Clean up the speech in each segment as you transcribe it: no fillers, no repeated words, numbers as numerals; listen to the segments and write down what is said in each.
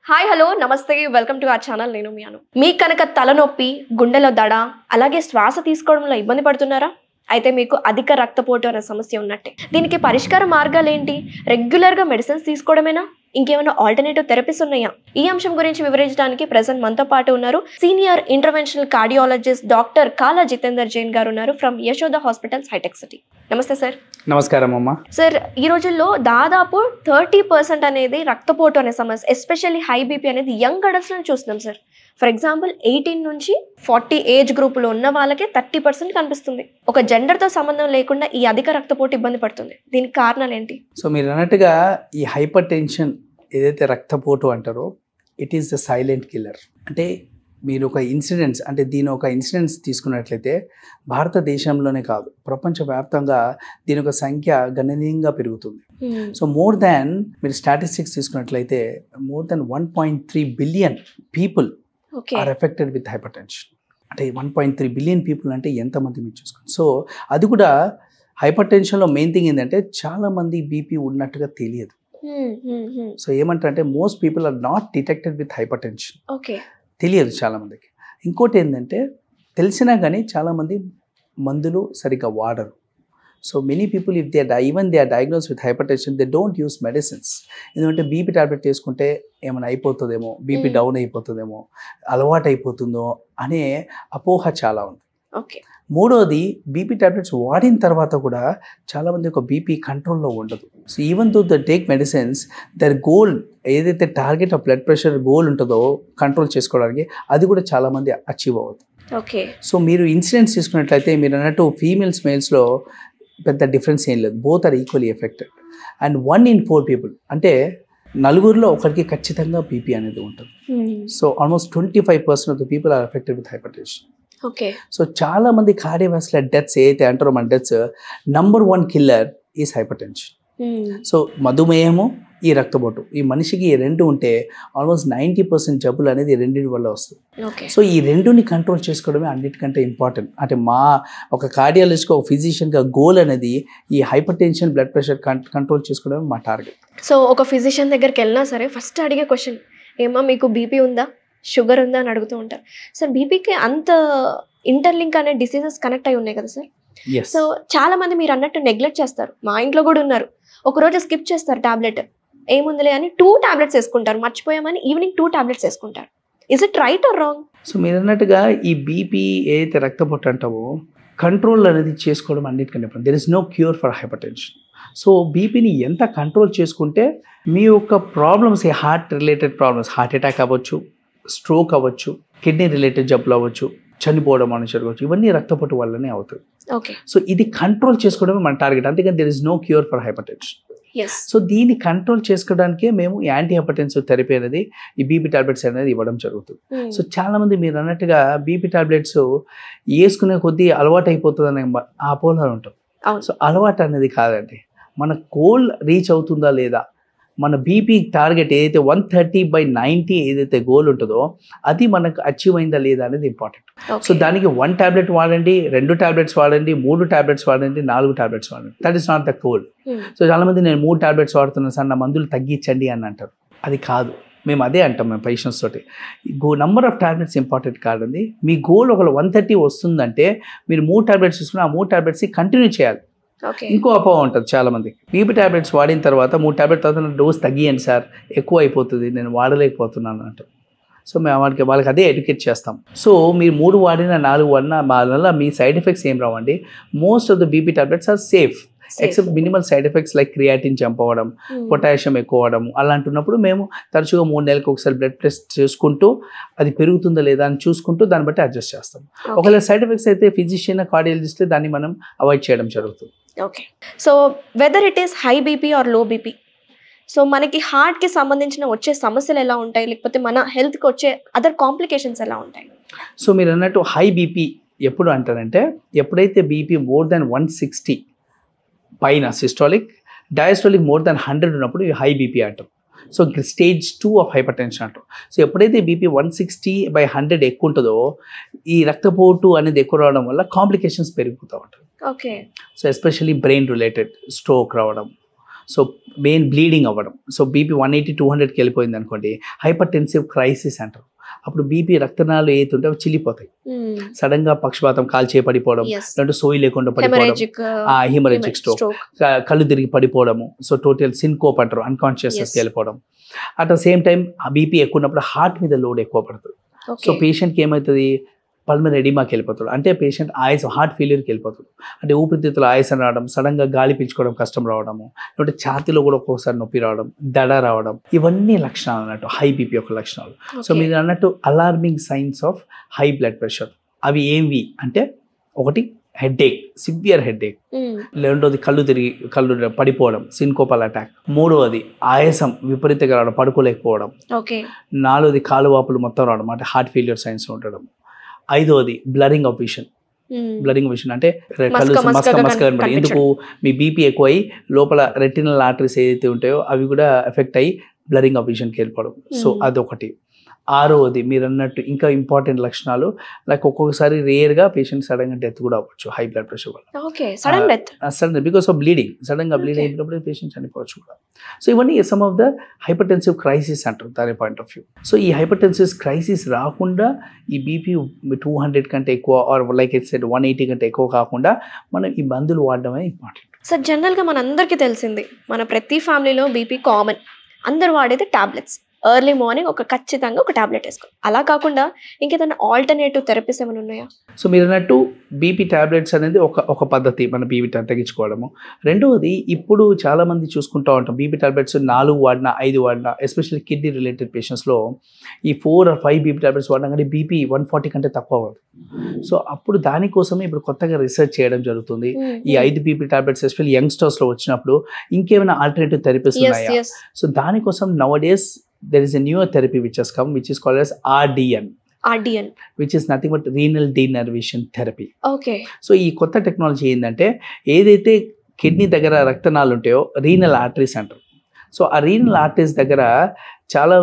Hi hello నమస్తే welcome to our channel. నేను మీ అను. మీకు కనుక తలనొప్పి, గుండెలో దడ, అలాగే శ్వాస తీసుకోవడంలో ఇబ్బంది పడుతున్నారా? అయితే మీకు అధిక రక్తపోటు అనే సమస్య ఉన్నట్టే. దీనికి పరిష్కార మార్గాలు ఏంటి? రెగ్యులర్గా మెడిసిన్స్ తీసుకోవడమేనా? ఇంకేమైనా ఆల్టర్నేటివ్ థెరపీస్ ఉన్నాయా? ఈ అంశం గురించి వివరించడానికి ప్రెజెంట్ మనతో పాటు ఉన్నారు సీనియర్ ఇంటర్వెన్షనల్ కార్డియాలజిస్ట్ డాక్టర్ కాలా జితేందర్ జైన్ గారు ఉన్నారు from Yashoda hospitals hitec city. నమస్తే సార్. నమస్కారం అమ్మ. సార్, ఈ రోజుల్లో దాదాపు 30% అనేది రక్తపోటు అనే సమస్య, ఎస్పెషల్లీ హై బీపీ అనేది యంగ్ అడల్ట్స్ లో చూస్తున్నాం సార్. ఫర్ ఎగ్జాంపుల్ 18 నుంచి 40 ఏజ్ గ్రూపులో ఉన్న వాళ్ళకే 30% కనిపిస్తుంది. ఒక జెండర్తో సంబంధం లేకుండా ఈ అధిక రక్తపోటు ఇబ్బంది పడుతుంది. దీనికి కారణాలు ఏంటి? సో మీరు అన్నట్టుగా ఈ హైపర్ టెన్షన్ ఏదైతే రక్తపోటు అంటారో it is the silent killer. అంటే మీరు ఒక ఇన్సిడెంట్స్ ఒక ఇన్సిడెంట్స్ తీసుకున్నట్లయితే భారతదేశంలోనే కాదు ప్రపంచవ్యాప్తంగా దీని ఒక సంఖ్య గణనీయంగా పెరుగుతుంది. సో మీరు స్టాటిస్టిక్స్ తీసుకున్నట్లయితే more than 1.3 billion people are affected with hypertension. అంటే 1.3 billion people అంటే ఎంతమంది మీరు చూసుకోండి. సో అది కూడా హైపర్ టెన్షన్లో మెయిన్ థింగ్ ఏంటంటే చాలామంది బీపీ ఉన్నట్టుగా తెలియదు. సో ఏమంటారంటే most people are not detected with hypertension. తెలియదు చాలామందికి. ఇంకోటి ఏంటంటే తెలిసినా కానీ చాలామంది మందులు సరిగ్గా వాడరు. So many people if they are diagnose with hypertension they don't use medicines. ఎందుకంటే బీపీ టాబ్లెట్ తీసుకుంటే ఏమైనా అయిపోతుందేమో, బీపీ డౌన్ అయిపోతుందేమో, అలవాటు అయిపోతుందో అనే అపోహ చాలా ఉంది. మూడోది బీపీ టాబ్లెట్స్ వాడిన తర్వాత కూడా చాలామంది ఒక బీపీ కంట్రోల్లో ఉండదు. So even though the take medicines their goal ఏదైతే target of blood pressure goal ఉంటుందో కంట్రోల్ చేసుకోవడానికి అది కూడా చాలామంది అచీవ్ అవ్వదు. సో మీరు ఇన్సిడెంట్స్ తీసుకున్నట్లయితే మీరు అన్నట్టు ఫీమేల్స్ మేల్స్లో పెద్ద డిఫరెన్స్ ఏం లేదు. Both are equally affected. And 1 in 4 people అంటే నలుగురిలో ఒకరికి ఖచ్చితంగా బీపీ అనేది ఉంటుంది. So almost 25% of the people are affected with hypertension. So చాలా మంది కార్డియోవాస్కులర్ డెత్స్ ఏదైతే అంటారో మన deaths number 1 killer is hypertension. So మధుమేహము, ఈ రక్తపోటు, ఈ మనిషికి ఈ రెండు ఉంటే ఆల్మోస్ట్ 90% జబ్బులు అనేది రెండింటి వల్ల వస్తుంది. సో ఈ రెండుని కంట్రోల్ చేసుకోవడమే అన్నిటికంటే ఇంపార్టెంట్. అంటే మా ఒక కార్డియాలజిస్ట్గా ఒక ఫిజిషియన్గా గోల్ అనేది ఈ hyper tension blood pressure control చేసుకోవడమే మా టార్గెట్. సో ఒక ఫిజిషియన్ దగ్గరికి వెళ్ళినా సరే ఫస్ట్ అడిగే క్వశ్చన్ ఏమా మీకు బీపీ ఉందా, షుగర్ ఉందా అని అడుగుతూ ఉంటారు. సార్ బీపీకి అంత ఇంటర్లింక్ అనే డిసీజెస్ కనెక్ట్ అయి ఉన్నాయి కదా సార్. సో చాలా మంది మీరు అన్నట్టు నెగ్లెక్ట్ చేస్తారు. మా ఇంట్లో కూడా ఉన్నారు. ఒకరోజు స్కిప్ చేస్తారు టాబ్లెట్, ఏముందిలే అని 2 tablets వేసుకుంటారు. మర్చిపోయామని ఈవినింగ్ 2 tablets వేసుకుంటారు. Is it right are wrong? So మీరు అన్నట్టుగా ఈ బీపీ ఏదైతే రక్తపోటు అంటావో కంట్రోల్ అనేది చేసుకోవడం అన్నిటికంటే important. There is no cure for hypertension. So బీపీని ఎంత కంట్రోల్ చేసుకుంటే మీ యొక్క ప్రాబ్లమ్స్, ఈ heart related problems, heart attack అవ్వచ్చు, స్ట్రోక్ అవ్వచ్చు, కిడ్నీ రిలేటెడ్ జబ్బులు అవ్వచ్చు, చనిపోవడం మనుషులు అవ్వచ్చు, ఇవన్నీ రక్తపోటు వల్లనే అవుతుంది. సో ఇది కంట్రోల్ చేసుకోవడమే మన టార్గెట్. అంతేగాని there is no cure for hypertension. So దీన్ని కంట్రోల్ చేసుకోవడానికే మేము యాంటీ హైపర్టెన్సివ్ థెరపీ అనేది ఈ బీపీ టాబ్లెట్స్ అనేది ఇవ్వడం జరుగుతుంది. సో చాలామంది మీరు అన్నట్టుగా బీపీ టాబ్లెట్స్ వేసుకునే కొద్దీ అలవాటు అయిపోతుంది అనే అపోహలో ఉంటాం. సో అలవాటు అనేది కాదండి, మన గోల్ రీచ్ అవుతుందా లేదా, మన బీపీ టార్గెట్ ఏదైతే 130/90 ఏదైతే గోల్ ఉంటుందో అది మనకు అచీవ్ అయిందా లేదా అనేది ఇంపార్టెంట్. సో దానికి 1 tablet వాడండి, 2 tablets వాడండి, 3 tablets వాడండి, 4 tablets వాడండి, that is not the goal. So చాలా మంది నేను 3 tablets వాడుతున్నాను సార్, నా మందులు తగ్గించండి అని అంటారు. అది కాదు, మేము అదే అంటాం మేము పేషెంట్స్ తోటి. నంబర్ ఆఫ్ టాబ్లెట్స్ ఇంపార్టెంట్ కాదండి. మీ గోల్ ఒక 130 వస్తుందంటే మీరు 3 tablets తీసుకుని ఆ 3 tablets కంటిన్యూ చేయాలి. ఇంకో అపోహ ఉంటుంది చాలా మందికి, బీపీ టాబ్లెట్స్ వాడిన తర్వాత 3 tablets తర్వాత డోస్ తగ్గియండి సార్, ఎక్కువ అయిపోతుంది, నేను వాడలేకపోతున్నాను అంటారు. సో మేము వాళ్ళకి అదే ఎడ్యుకేట్ చేస్తాం. సో మీరు 3 వాడినా 4 వాడినా వల్ల మీ సైడ్ ఎఫెక్ట్స్ ఏం రావండి. Most of the BP tablets are safe except minimal side effects like creatine jump అవ్వడం, పొటాషియం ఎక్కువ అవ్వడం, అలాంటున్నప్పుడు మేము తరచుగా 3 నెలలకు ఒకసారి బ్లడ్ టెస్ట్ చేసుకుంటూ అది పెరుగుతుందా లేదా అని చూసుకుంటూ దాన్ని బట్టి అడ్జస్ట్ చేస్తాం. ఒకవేళ సైడ్ ఎఫెక్ట్స్ అయితే ఫిజిషియన్, కార్డియాలజిస్ట్ దాన్ని మనం అవాయిడ్ చేయడం జరుగుతుంది. Okay. So whether it is high BP or low BP, so మనకి హార్ట్కి సంబంధించిన వచ్చే సమస్యలు ఎలా ఉంటాయి, లేకపోతే మన హెల్త్కి వచ్చే అదర్ కాంప్లికేషన్స్ ఎలా ఉంటాయి? సో మీరు అన్నట్టు హై బీపీ ఎప్పుడు అంటారంటే ఎప్పుడైతే బీపీ more than 160 పైన సిస్టాలిక్, డయాస్టాలిక్ more than 100 ఉన్నప్పుడు హై బీపీ అంటాం. So stage 2 of hyper tension అంటాం. సో ఎప్పుడైతే బీపీ 160/100 ఎక్కువ ఉంటుందో ఈ రక్తపోటు అనేది ఎక్కువ రావడం వల్ల కాంప్లికేషన్స్ పెరిగిపోతూ ఉంటాయి. So especially brain related stroke రావడం, సో మెయిన్ బ్లీడింగ్ అవ్వడం. సో బీపీ 180-200కి వెళ్ళిపోయింది అనుకోండి, హైపర్ టెన్సివ్ క్రైసిస్ అంటారు. అప్పుడు బీపీ రక్తనాళాలు ఏదైతే ఉంటాయో చిల్లిపోతాయి, సడన్ గా పక్షపాతం కాలు చేయి పడిపోవడం, లేదంటే సోయి లేకుండా పడిపోవడం, హిమరేజిక్ స్ట్రోక్, కళ్ళు తిరిగి పడిపోవడము, సో టోటల్ సిన్కోప్ అంటారు, అన్కాన్షియస్నెస్కి వెళ్ళిపోవడం. అట్ ద సేమ్ టైం ఆ బీపీ ఎక్కువ ఉన్నప్పుడు హార్ట్ మీద లోడ్ ఎక్కువ పడుతుంది. సో పేషెంట్కి ఏమవుతుంది, పల్మనరీ ఎడిమాకి వెళ్ళిపోతాడు, అంటే పేషెంట్ ఆయాసం, హార్ట్ ఫెయిల్యూర్కి వెళ్ళిపోతాడు, అంటే ఊపిరితిత్తులు ఆయాసం రావడం, సడన్గా గాలి పీల్చుకోవడం కష్టం రావడము, లేదంటే ఛాతీలో కూడా ఒక్కొక్కసారి నొప్పి రావడం, దడ రావడం, ఇవన్నీ లక్షణాలు అన్నట్టు హై బీపీ యొక్క లక్షణాలు. సో మీరు అన్నట్టు alarming science of high blood pressure. అవి ఏవి అంటే, ఒకటి హెడ్ఏక్, సివియర్ హెడ్ఏక్, రెండోది కళ్ళు పడిపోవడం, సిన్కోపల్ అటాక్, మూడవది ఆయాసం విపరీతంగా రావడం, పడుకోలేకపోవడం, నాలుగోది కాలువాపులు మొత్తం రావడం, అంటే హార్ట్ ఫెయిల్యూర్ సైన్స్ ఉండడం, ఐదవది blurring of vision. Blurring vision అంటే కళ్ళు మస్క కనబడి, ఎందుకు మీ బీపీ ఎక్కువ అయ్యి లోపల రెటినల్ ఆర్టరీస్ ఏదైతే ఉంటాయో అవి కూడా ఎఫెక్ట్ అయ్యి బ్లరింగ్ ఆఫ్ విషన్కి వెళ్ళిపోవడం. సో అదొకటి. ఆరవది మీరు అన్నట్టు ఇంకా ఇంపార్టెంట్ లక్షణాలు, లైక్ ఒక్కొక్కసారి రేర్గా పేషెంట్ సడన్ గా డెత్ కూడా అవ్వచ్చు హై బ్లడ్ ప్రెషర్ వల్ల. Sudden because of bleeding, sudden గా బ్లీడ్ అయినప్పుడు పేషెంట్ చనిపోవచ్చు కూడా. సో ఇవన్నీ some of the hyper tensive crisis అంటారు దాని పాయింట్ ఆఫ్ వ్యూ. సో ఈ హైపర్ టెన్సివ్ క్రైసిస్ రాకుండా ఈ బీపీ 200 కంటే ఎక్కువ, ఆర్ లైక్ ఇట్ సెడ్ 180 కంటే ఎక్కువ కాకుండా మనం ఈ మందులు వాడడమే ఇంపార్టెంట్. సార్ జనరల్గా మనందరికీ తెలిసింది, మన ప్రతి ఫ్యామిలీలో బీపీ కామన్, అందరు వాడేది టాబ్లెట్స్. ఎర్లీ మార్నింగ్ ఖచ్చితంగా ఒక టాబ్లెట్ వేసుకోవాలి. అలా కాకుండా ఇంకేదైనా ఆల్టర్నేటివ్ థెరపీస్ ఏమైనా ఉన్నాయా? సో మీరు అన్నట్టు బీపీ టాబ్లెట్స్ అనేది ఒక పద్ధతి మన బీపీ తగ్గించుకోవడము. రెండవది, ఇప్పుడు చాలా మంది చూసుకుంటూ ఉంటాం బీపీ టాబ్లెట్స్ 4 వాడినా 5 వాడినా, ఎస్పెషల్లీ కిడ్నీ రిలేటెడ్ పేషెంట్స్లో ఈ 4 or 5 బీపీ టాబ్లెట్స్ వాడినా కానీ బీపీ 140 కంటే తక్కువ అవ్వదు. సో అప్పుడు దానికోసమే ఇప్పుడు కొత్తగా రీసెర్చ్ చేయడం జరుగుతుంది. ఈ 5 బీపీ టాబ్లెట్స్ ఎస్పెషల్లీ యంగ్స్టర్స్లో వచ్చినప్పుడు ఇంకేమైనా ఆల్టర్నేటివ్ థెరపీస్ ఉన్నాయా? సో దానికోసం నౌడేస్ there is a newer therapy which has come, which is called as RDN, which is nothing but renal denervation therapy. Okay. So ఈ కొత్త టెక్నాలజీ ఏంటంటే, ఏదైతే కిడ్నీ దగ్గర రక్తనాళాలు ఉంటాయో రీనల్ ఆర్టరీస్ అంటారు. సో ఆ రీనల్ ఆర్టరీస్ దగ్గర చాలా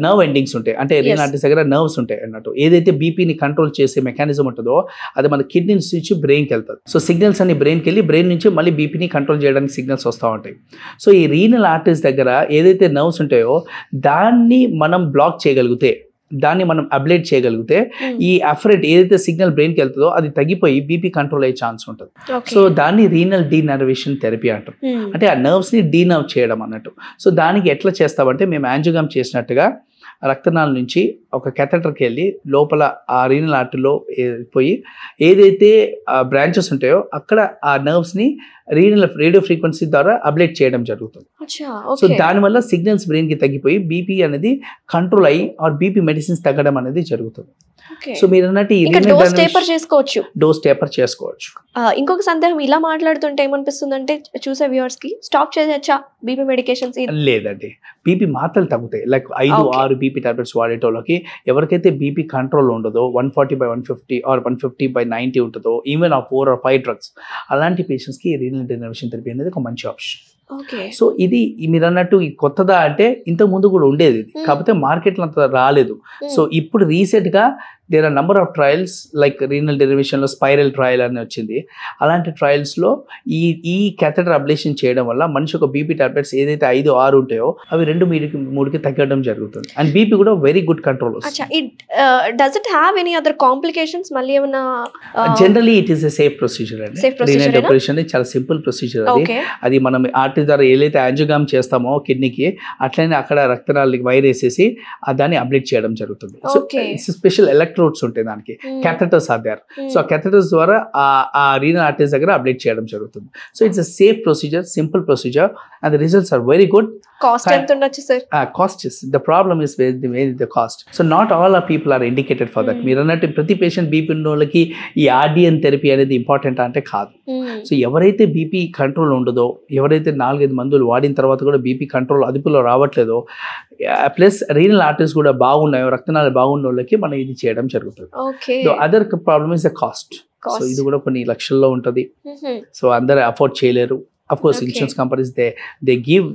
నర్వ్ ఎండింగ్స్ ఉంటాయి, అంటే రీనల్ ఆర్టరీస్ దగ్గర నర్వ్స్ ఉంటాయి అన్నట్టు. ఏదైతే బీపీని కంట్రోల్ చేసే మెకానిజం ఉంటుందో అది మన కిడ్నీ నుంచి బ్రెయిన్కి వెళ్తుంది. సో సిగ్నల్స్ అన్ని బ్రెయిన్కి వెళ్ళి బ్రెయిన్ నుంచి మళ్ళీ బీపీని కంట్రోల్ చేయడానికి సిగ్నల్స్ వస్తూ ఉంటాయి. సో ఈ రీనల్ ఆర్టరీస్ దగ్గర ఏదైతే నర్వ్స్ ఉంటాయో దాన్ని మనం బ్లాక్ చేయగలిగితే, దాన్ని మనం అబ్లేట్ చేయగలిగితే, ఈ అఫరెట్ ఏదైతే సిగ్నల్ బ్రెయిన్కి వెళ్తుందో అది తగ్గిపోయి బీపీ కంట్రోల్ అయ్యే ఛాన్స్ ఉంటుంది. సో దాన్ని రీనల్ డీనర్వేషన్ థెరపీ అంటారు, అంటే ఆ నర్వ్స్ని డీనర్వ్ చేయడం అన్నట్టు. సో దానికి ఎట్లా చేస్తామంటే, మేము యాంజియోగ్రామ్ చేసినట్టుగా రక్తనాళం నుంచి ఒక కెథెటర్కి వెళ్ళి లోపల ఆ రీనల్ ఆర్టరీలో పోయి ఏదైతే బ్రాంచెస్ ఉంటాయో అక్కడ ఆ నర్వ్స్ని రేడియో ఫ్రీక్వెన్సీ ద్వారా అబ్లేట్ చేయడం జరుగుతుంది. సో దానివల్ల సిగ్నల్స్ బ్రెయిన్కి తగ్గిపోయి బీపీ అనేది కంట్రోల్ అయ్యి ఆర్ బీపీ మెడిసిన్స్ తగ్గడం అనేది జరుగుతుంది. సో మీరు అన్నట్టు డోస్ టేపర్ చేసుకోవచ్చు. ఇంకొక సందేహం, ఇలా మాట్లాడుతుంటే ఏమనిపిస్తుంది అంటే చూసే వ్యూవర్స్ కి, స్టాప్ చేయొచ్చా బీపీ మెడికేషన్స్? లేదండి, బీపీ మాత్రలు తగ్గుతాయి. లైక్ 5-6 బీపీ టాబ్లెట్స్ వాడేటోళ్ళకి, ఎవరికైతే బీపీ కంట్రోల్ ఉండదో, 140/150 ఆర్ 150/90 ఉంటుందో, ఈవెన్ ఆ 4 or 5 డ్రగ్స్, అలాంటి పేషెంట్స్కి రీనల్ డెనర్వేషన్ థెరపీ అనేది ఒక మంచి ఆప్షన్. సో ఇది మీరు అన్నట్టు ఈ కొత్తదా అంటే ఇంతకు ముందు కూడా ఉండేది, కాకపోతే మార్కెట్లో అంత రాలేదు. సో ఇప్పుడు రీసెంట్గా there are number of trials, like renal డెరివేషన్లో స్పైరల్ ట్రయల్ అని వచ్చింది. అలాంటి ట్రయల్స్లో ఈ క్యాథెటర్ అబ్లేషన్ చేయడం వల్ల మనిషి ఒక బీపీ టాబ్లెట్స్ ఏదైతే 5-6 ఉంటాయో అవి 2-3కి తగ్గడం జరుగుతుంది. అండ్ బీపీ కూడా వెరీ గుడ్ కంట్రోల్ వస్తుంది. Generally it is a safe procedure అండి. రీనల్ డెరివేషన్ చాలా సింపుల్ ప్రొసీజర్. అది మనం ఆర్టరీ ద్వారా ఏదైతే యాంజియోగ్రామ్ చేస్తామో కిడ్నీకి, అట్లనే అక్కడ రక్తనాళాలకి వైర్ వేసేసి దాన్ని అబ్లేట్ చేయడం జరుగుతుంది. సో స్పెషల్ ఎలక్ట్రోడ్స్ ఉంటాయి దానికి, క్యాథెటర్స్ ఆర్ దేర్. సో ఆ క్యాథెటర్స్ ద్వారా ఆ రీనల్ ఆర్టరీస్ దగ్గర అబ్లేట్ చేయడం జరుగుతుంది. So it's a safe procedure, simple procedure, and the results are very good. Cost ఎంత ఉండొచ్చు sir? Cost is the problem, is the cost. So not all are people are indicated for that. మీరు అన్నట్టు ప్రతి patient BP ఉన్న వాళ్ళకి ఈ RDN therapy అనేది important అంటే కాదు. సో ఎవరైతే బీపీ కంట్రోల్ ఉండదో, ఎవరైతే 4-5 మందులు వాడిన తర్వాత కూడా బీపీ కంట్రోల్ అదుపులో రావట్లేదో, ప్లస్ రీనల్ ఆర్టరీస్ కూడా బాగున్నాయో, రక్తనాళాలు బాగున్న వాళ్ళకి మనం ఇది చేయడం జరుగుతుంది. Other problem is the cost. So ఇది కూడా కొన్ని లక్షల్లో ఉంటుంది. సో అందరూ అఫోర్డ్ చేయలేరు. Of course, insurance companies, they give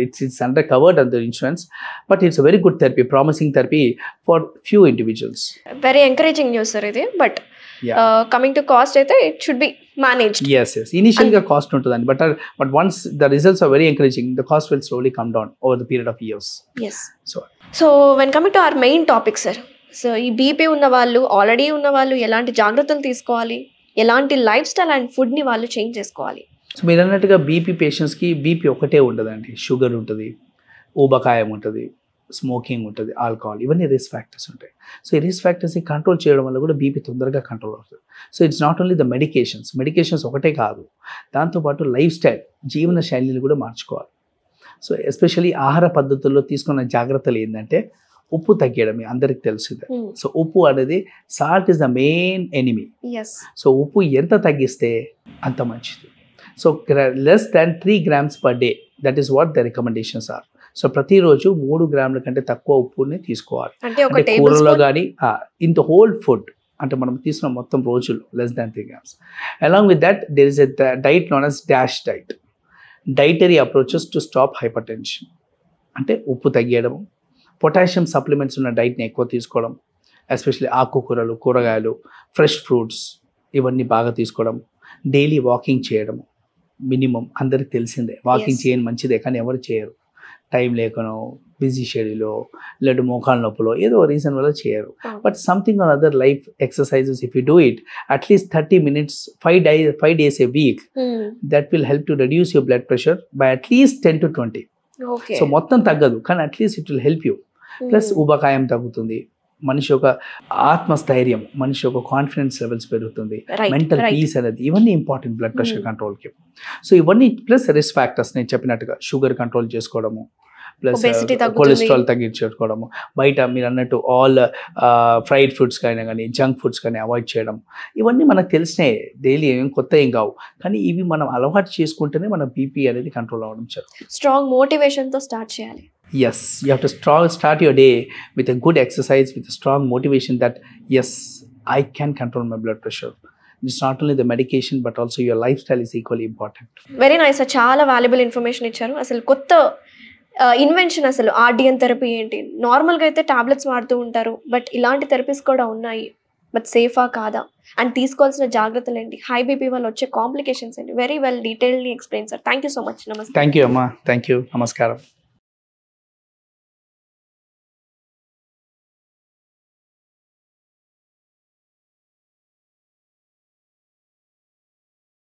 it's under covered under insurance, but it's a very good therapy, promising therapy for few individuals. Very encouraging news, sir. But coming to cost అయితే it should be managed. Yes ఇనిషియల్గా cost ఉంటుందండి, but once the results are very encouraging, the cost will slowly come down over the period of years. So when coming to our main topic sir, so ఈ BP ఉన్న వాళ్ళు, already ఉన్న వాళ్ళు ఎలాంటి జాగ్రత్తలు తీసుకోవాలి, ఎలాంటి లైఫ్ స్టైల్ అండ్ ఫుడ్ని వాళ్ళు చేంజ్ చేసుకోవాలి? సో మీరు అన్నట్టుగా బీపీ పేషెంట్స్కి బీపీ ఒకటే ఉండదండి, షుగర్ ఉంటుంది, ఊబకాయం ఉంటుంది, స్మోకింగ్ ఉంటుంది, ఆల్కహాల్, ఇవన్నీ రిస్క్ ఫ్యాక్టర్స్ ఉంటాయి. సో ఈ రిస్క్ ఫ్యాక్టర్స్ని కంట్రోల్ చేయడం వల్ల కూడా బీపీ తొందరగా కంట్రోల్ అవుతుంది. So it's not only the medications ఒకటే కాదు, దాంతోపాటు లైఫ్ స్టైల్, జీవన శైలిని కూడా మార్చుకోవాలి. సో ఎస్పెషల్లీ ఆహార పద్ధతుల్లో తీసుకున్న జాగ్రత్తలు ఏంటంటే ఉప్పు తగ్గడం అందరికి తెలిసిందే. సో ఉప్పు అనేది salt is the main enemy. So ఉప్పు ఎంత తగ్గిస్తే అంత మంచిది. So less than 3 grams per day, that is what the recommendations are. So ప్రతిరోజు 3 grams కంటే తక్కువ ఉప్పుని తీసుకోవాలి. అంటే కూరలో కానీ ఇన్ ద హోల్ ఫుడ్, అంటే మనం తీసుకున్న మొత్తం రోజులు less than 3 grams. Along with that there is a diet known as DASH diet, dietary approaches to stop hypertension. అంటే ఉప్పు తగ్గడం, పొటాషియం సప్లిమెంట్స్ ఉన్న డైట్ని ఎక్కువ తీసుకోవడం, ఎస్పెషల్లీ ఆకుకూరలు, కూరగాయలు, ఫ్రెష్ ఫ్రూట్స్, ఇవన్నీ బాగా తీసుకోవడం, డైలీ వాకింగ్ చేయడం. మినిమం అందరికి తెలిసిందే వాకింగ్ చేయని మంచిదే, కానీ ఎవరు చేయరు, టైం లేకనో, బిజీ షెడ్యూలో, లేదా మోకాళ్ళ నొప్పులో, ఏదో రీజన్ వల్ల చేయరు. But something or other life exercises if you do it at least 30 minutes 5 days a week, that will help to reduce your blood pressure by at least 10 to 20. So మొత్తం తగ్గదు, కానీ at least it will help you. Plus ఊబకాయం తగ్గుతుంది, మనిషి యొక్క ఆత్మస్థైర్యం, మనిషి యొక్క కాన్ఫిడెన్స్ లెవెల్స్ పెరుగుతుంది, మెంటల్ పీస్ అనేది, ఇవన్నీ ఇంపార్టెంట్ బ్లడ్ ప్రెషర్ కంట్రోల్కి. సో ఇవన్నీ ప్లస్ రిస్క్ ఫ్యాక్టర్స్ నేను చెప్పినట్టుగా షుగర్ కంట్రోల్ చేసుకోవడము, ప్లస్ కొలెస్ట్రాల్ తగ్గించుకోవడము, బయట మీరు అన్నట్టు ఆల్ ఫ్రైడ్ ఫుడ్స్ కానీ జంక్ ఫుడ్స్ కానీ అవాయిడ్ చేయడం, ఇవన్నీ మనకు తెలిసినాయి, డైలీ ఏం కొత్త ఏం కావు, కానీ ఇవి మనం అలవాటు చేసుకుంటేనే మన బీపీ అనేది కంట్రోల్ అవ్వడం జరుగుతుంది. స్ట్రాంగ్ మోటివేషన్తో స్టార్ట్ చేయాలి. Yes, you have to start your day with a good exercise, with a strong motivation that yes, I can control my blood pressure. It's not only the medication but also your lifestyle is equally important. Very nice, చాలా valuable information ఇచ్చారు. అసలు కొత్త invention, అసలు ఆర్డియన్ therapy ఏంటి, నార్మల్గా అయితే tablets వాడుతూ ఉంటారు, బట్ ఇలాంటి థెరపీస్ కూడా ఉన్నాయి, బట్ సేఫా కాదా, అండ్ తీసుకోవాల్సిన జాగ్రత్తలు ఏంటి, హై బీపీ వల్ల వచ్చే కాంప్లికేషన్స్ ఏంటి, very well detailedly explain sir. Thank you so much. నమస్తే. థ్యాంక్ యూ అమ్మా, థ్యాంక్ యూ, నమస్కారం.